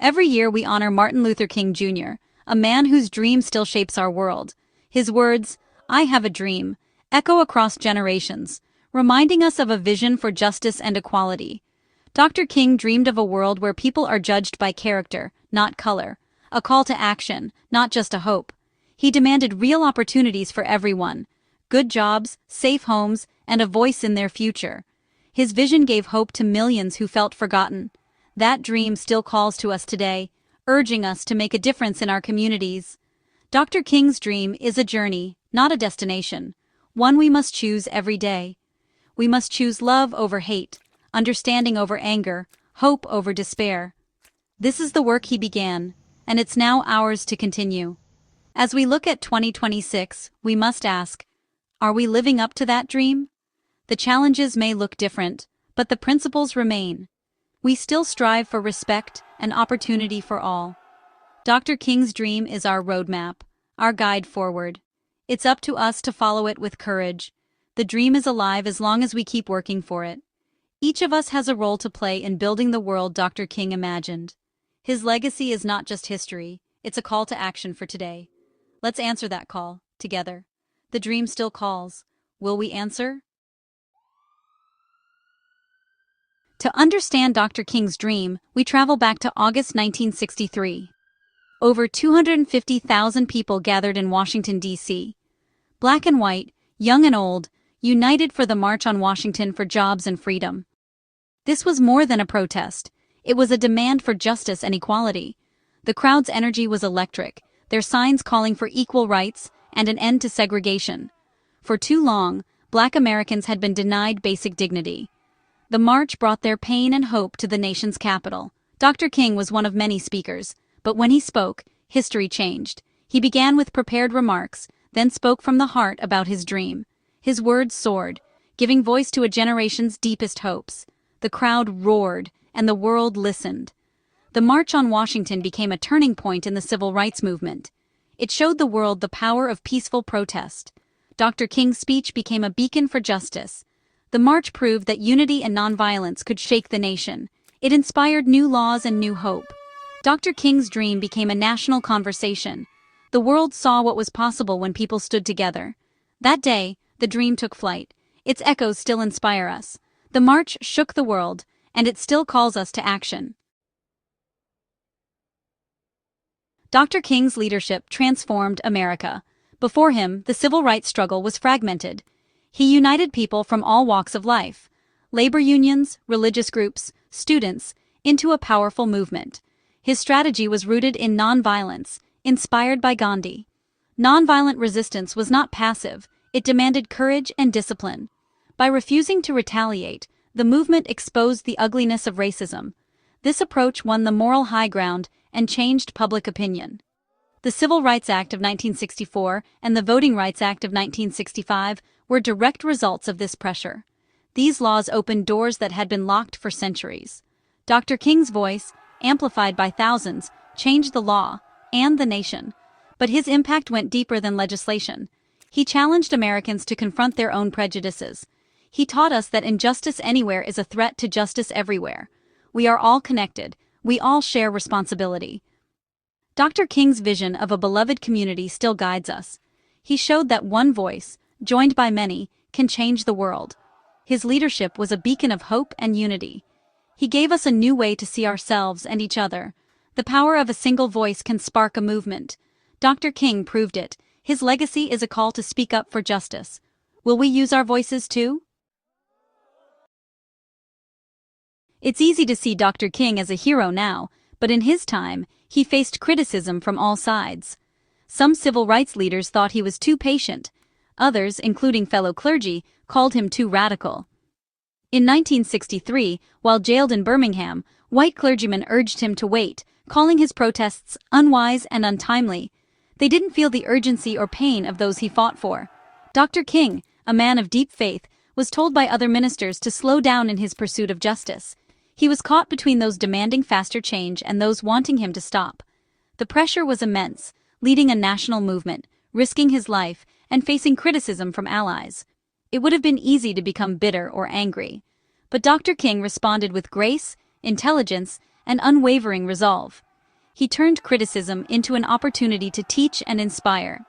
Every year we honor Martin Luther King Jr., a man whose dream still shapes our world. His words, "I have a dream," echo across generations, reminding us of a vision for justice and equality. Dr. King dreamed of a world where people are judged by character, not color, a call to action, not just a hope. He demanded real opportunities for everyone, good jobs, safe homes, and a voice in their future. His vision gave hope to millions who felt forgotten. That dream still calls to us today, urging us to make a difference in our communities. Dr. King's dream is a journey, not a destination, one we must choose every day. We must choose love over hate, understanding over anger, hope over despair. This is the work he began, and it's now ours to continue. As we look at 2026, we must ask, are we living up to that dream? The challenges may look different, but the principles remain. We still strive for respect and opportunity for all. Dr. King's dream is our roadmap, our guide forward. It's up to us to follow it with courage. The dream is alive as long as we keep working for it. Each of us has a role to play in building the world Dr. King imagined. His legacy is not just history, it's a call to action for today. Let's answer that call, together. The dream still calls. Will we answer? To understand Dr. King's dream, we travel back to August 1963. Over 250,000 people gathered in Washington, D.C. Black and white, young and old, united for the March on Washington for Jobs and Freedom. This was more than a protest. It was a demand for justice and equality. The crowd's energy was electric, their signs calling for equal rights and an end to segregation. For too long, Black Americans had been denied basic dignity. The march brought their pain and hope to the nation's capital. Dr. King was one of many speakers, but when he spoke, history changed. He began with prepared remarks, then spoke from the heart about his dream. His words soared, giving voice to a generation's deepest hopes. The crowd roared, and the world listened. The March on Washington became a turning point in the civil rights movement. It showed the world the power of peaceful protest. Dr. King's speech became a beacon for justice. The march proved that unity and nonviolence could shake the nation. It inspired new laws and new hope. Dr. King's dream became a national conversation. The world saw what was possible when people stood together. That day, the dream took flight. Its echoes still inspire us. The march shook the world, and it still calls us to action. Dr. King's leadership transformed America. Before him, the civil rights struggle was fragmented. He united people from all walks of life, labor unions, religious groups, students, into a powerful movement. His strategy was rooted in nonviolence, inspired by Gandhi. Nonviolent resistance was not passive, it demanded courage and discipline. By refusing to retaliate, the movement exposed the ugliness of racism. This approach won the moral high ground and changed public opinion. The Civil Rights Act of 1964 and the Voting Rights Act of 1965 were direct results of this pressure. These laws opened doors that had been locked for centuries. Dr. King's voice, amplified by thousands, changed the law and the nation. But his impact went deeper than legislation. He challenged Americans to confront their own prejudices. He taught us that injustice anywhere is a threat to justice everywhere. We are all connected. We all share responsibility. Dr. King's vision of a beloved community still guides us. He showed that one voice, joined by many, can change the world. His leadership was a beacon of hope and unity. He gave us a new way to see ourselves and each other. The power of a single voice can spark a movement. Dr. King proved it. His legacy is a call to speak up for justice. Will we use our voices too? It's easy to see Dr. King as a hero now, but in his time, he faced criticism from all sides. Some civil rights leaders thought he was too patient. Others, including fellow clergy, called him too radical. In 1963, while jailed in Birmingham, white clergymen urged him to wait, calling his protests unwise and untimely. They didn't feel the urgency or pain of those he fought for. Dr. King, a man of deep faith, was told by other ministers to slow down in his pursuit of justice. He was caught between those demanding faster change and those wanting him to stop. The pressure was immense, leading a national movement, risking his life, and facing criticism from allies. It would have been easy to become bitter or angry. But Dr. King responded with grace, intelligence, and unwavering resolve. He turned criticism into an opportunity to teach and inspire.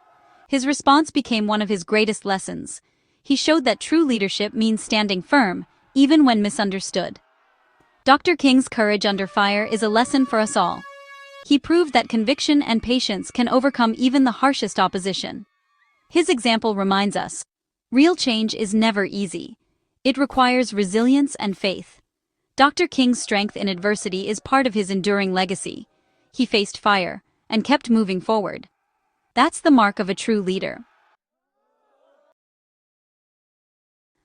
His response became one of his greatest lessons. He showed that true leadership means standing firm, even when misunderstood. Dr. King's courage under fire is a lesson for us all. He proved that conviction and patience can overcome even the harshest opposition. His example reminds us, real change is never easy. It requires resilience and faith. Dr. King's strength in adversity is part of his enduring legacy. He faced fire and kept moving forward. That's the mark of a true leader.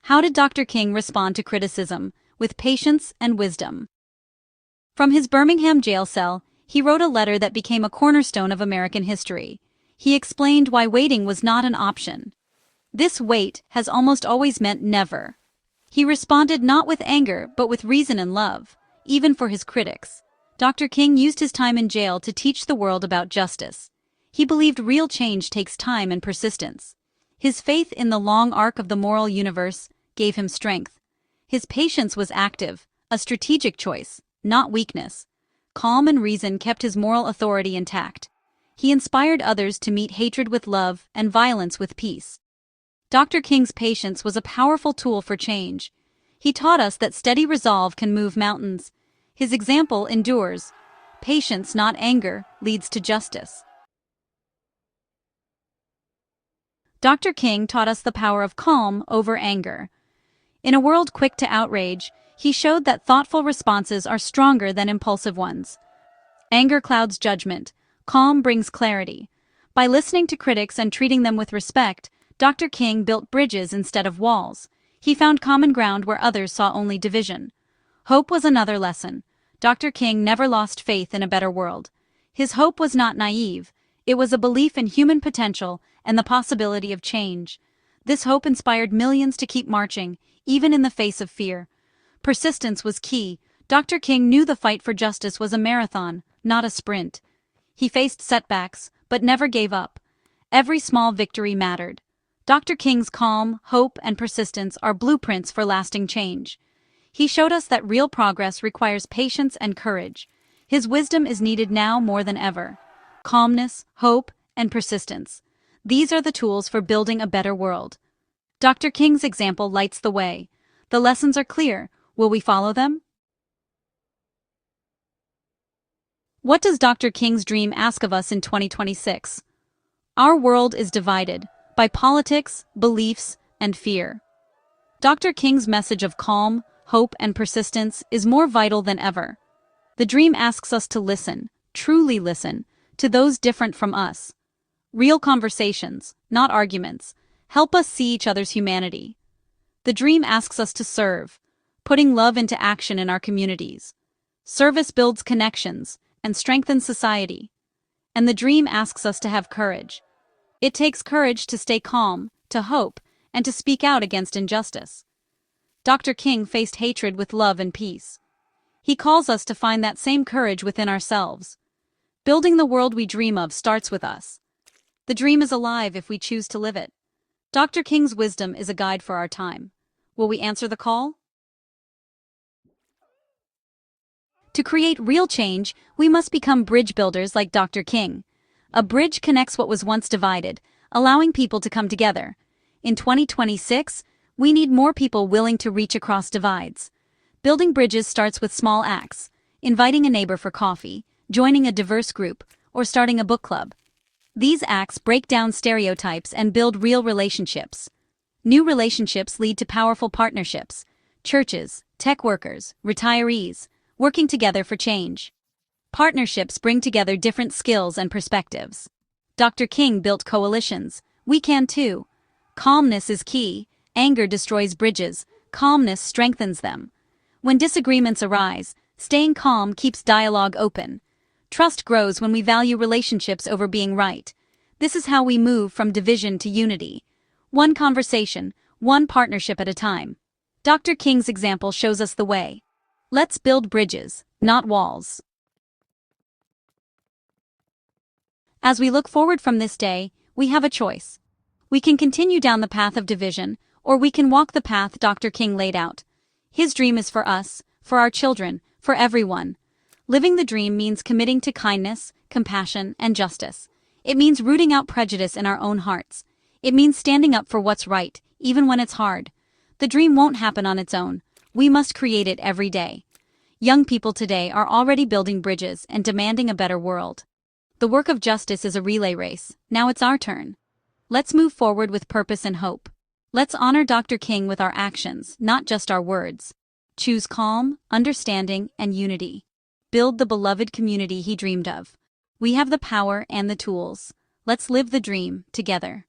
How did Dr. King respond to criticism? With patience and wisdom. From his Birmingham jail cell, he wrote a letter that became a cornerstone of American history. He explained why waiting was not an option. This wait has almost always meant never. He responded not with anger but with reason and love, even for his critics. Dr. King used his time in jail to teach the world about justice. He believed real change takes time and persistence. His faith in the long arc of the moral universe gave him strength. His patience was active, a strategic choice, not weakness. Calm and reason kept his moral authority intact. He inspired others to meet hatred with love and violence with peace. Dr. King's patience was a powerful tool for change. He taught us that steady resolve can move mountains. His example endures. Patience, not anger, leads to justice. Dr. King taught us the power of calm over anger. In a world quick to outrage, he showed that thoughtful responses are stronger than impulsive ones. Anger clouds judgment. Calm brings clarity. By listening to critics and treating them with respect, Dr. King built bridges instead of walls. He found common ground where others saw only division. Hope was another lesson. Dr. King never lost faith in a better world. His hope was not naive. It was a belief in human potential and the possibility of change. This hope inspired millions to keep marching, even in the face of fear. Persistence was key. Dr. King knew the fight for justice was a marathon, not a sprint. He faced setbacks, but never gave up. Every small victory mattered. Dr. King's calm, hope, and persistence are blueprints for lasting change. He showed us that real progress requires patience and courage. His wisdom is needed now more than ever. Calmness, hope, and persistence. These are the tools for building a better world. Dr. King's example lights the way. The lessons are clear. Will we follow them? What does Dr. King's dream ask of us in 2026? Our world is divided by politics, beliefs, and fear. Dr. King's message of calm, hope, and persistence is more vital than ever. The dream asks us to listen, truly listen, to those different from us. Real conversations, not arguments, help us see each other's humanity. The dream asks us to serve, putting love into action in our communities. Service builds connections and strengthens society. And the dream asks us to have courage. It takes courage to stay calm, to hope, and to speak out against injustice. Dr. King faced hatred with love and peace. He calls us to find that same courage within ourselves. Building the world we dream of starts with us. The dream is alive if we choose to live it. Dr. King's wisdom is a guide for our time. Will we answer the call? To create real change, we must become bridge builders like Dr. King. A bridge connects what was once divided, allowing people to come together. In 2026, we need more people willing to reach across divides. Building bridges starts with small acts, inviting a neighbor for coffee, joining a diverse group, or starting a book club. These acts break down stereotypes and build real relationships. New relationships lead to powerful partnerships. Churches, tech workers, retirees, working together for change. Partnerships bring together different skills and perspectives. Dr. King built coalitions. We can too. Calmness is key. Anger destroys bridges. Calmness strengthens them. When disagreements arise, staying calm keeps dialogue open. Trust grows when we value relationships over being right. This is how we move from division to unity. One conversation, one partnership at a time. Dr. King's example shows us the way. Let's build bridges, not walls. As we look forward from this day, we have a choice. We can continue down the path of division, or we can walk the path Dr. King laid out. His dream is for us, for our children, for everyone. Living the dream means committing to kindness, compassion, and justice. It means rooting out prejudice in our own hearts. It means standing up for what's right, even when it's hard. The dream won't happen on its own. We must create it every day. Young people today are already building bridges and demanding a better world. The work of justice is a relay race. Now it's our turn. Let's move forward with purpose and hope. Let's honor Dr. King with our actions, not just our words. Choose calm, understanding, and unity. Build the beloved community he dreamed of. We have the power and the tools. Let's live the dream together.